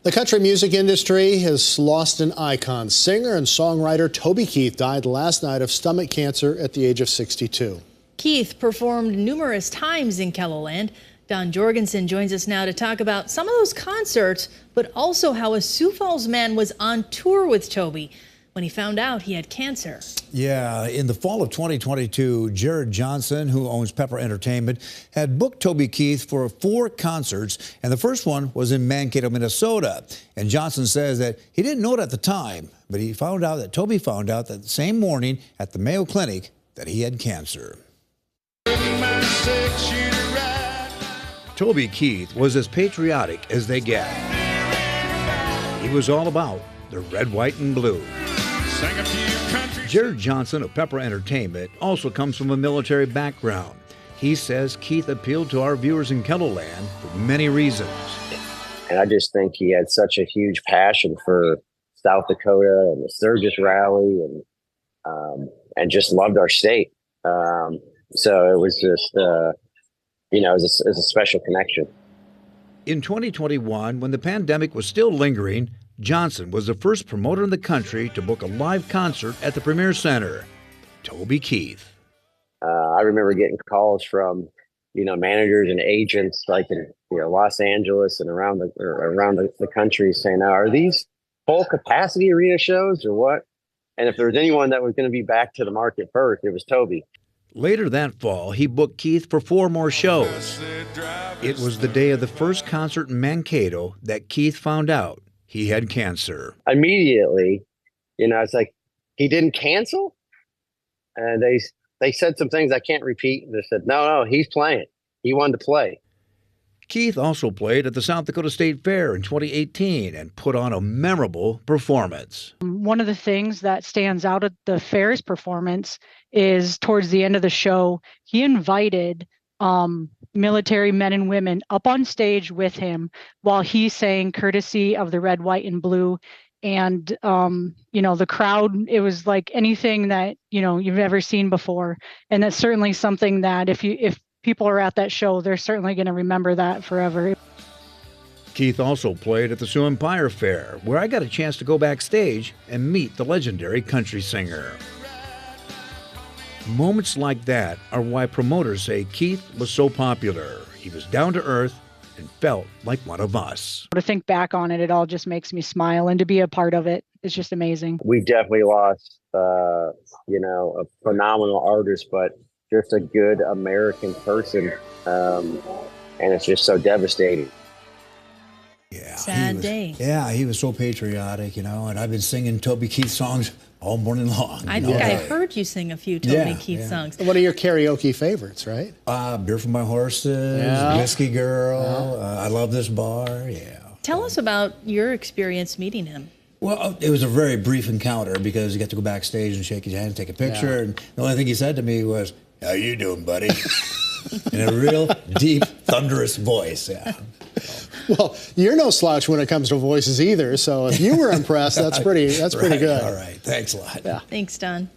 The country music industry has lost an icon. Singer and songwriter Toby Keith died last night of stomach cancer at the age of 62. Keith performed numerous times in KELOLAND. Don Jorgensen joins us now to talk about some of those concerts, but also how a Sioux Falls man was on tour with Toby when he found out he had cancer. Yeah, in the fall of 2022, Jared Johnson, who owns Pepper Entertainment, had booked Toby Keith for 4 concerts, and the first one was in Mankato, Minnesota. And Johnson says that he didn't know it at the time, but Toby found out that same morning at the Mayo Clinic that he had cancer. Toby Keith was as patriotic as they get. He was all about the red, white, and blue. Jared Johnson of Pepper Entertainment also comes from a military background. He says Keith appealed to our viewers in KELOLAND for many reasons. And I just think he had such a huge passion for South Dakota and the Sturgis rally, and just loved our state. So it was just, it was a special connection. In 2021, when the pandemic was still lingering, Johnson was the first promoter in the country to book a live concert at the Premier Center. Toby Keith. I remember getting calls from, managers and agents like in Los Angeles and around the country saying, "Are these full capacity arena shows or what?" And if there was anyone that was going to be back to the market first, it was Toby. Later that fall, he booked Keith for 4 more shows. It was the day of the first concert in Mankato that Keith found out he had cancer. Immediately, it's like, he didn't cancel? And they said some things I can't repeat. They said, no, he's playing. He wanted to play. Keith also played at the South Dakota State Fair in 2018 and put on a memorable performance. One of the things that stands out at the fair's performance is towards the end of the show, he invited military men and women up on stage with him while he sang courtesy of the red, white, and blue. And, the crowd, it was like anything that, you've ever seen before. And that's certainly something that if people are at that show, they're certainly going to remember that forever. Keith also played at the Sioux Empire Fair, where I got a chance to go backstage and meet the legendary country singer. Moments like that are why promoters say Keith was so popular. He was down to earth and felt like one of us. To think back on it, it all just makes me smile, and to be a part of it is just amazing. We definitely lost, a phenomenal artist, but just a good American person. And it's just so devastating. Yeah, Sad day. Yeah, he was so patriotic, and I've been singing Toby Keith songs all morning long. I think I heard you sing a few Toby Keith songs. One of your karaoke favorites, right? Beer for My Horses, Whiskey Girl, I Love This Bar, Tell us about your experience meeting him. Well, it was a very brief encounter because you got to go backstage and shake his hand and take a picture. And the only thing he said to me was, "How you doing, buddy?" In a real deep, thunderous voice, Well, you're no slouch when it comes to voices either, so if you were impressed, that's pretty good. All right, thanks a lot. Thanks, Don.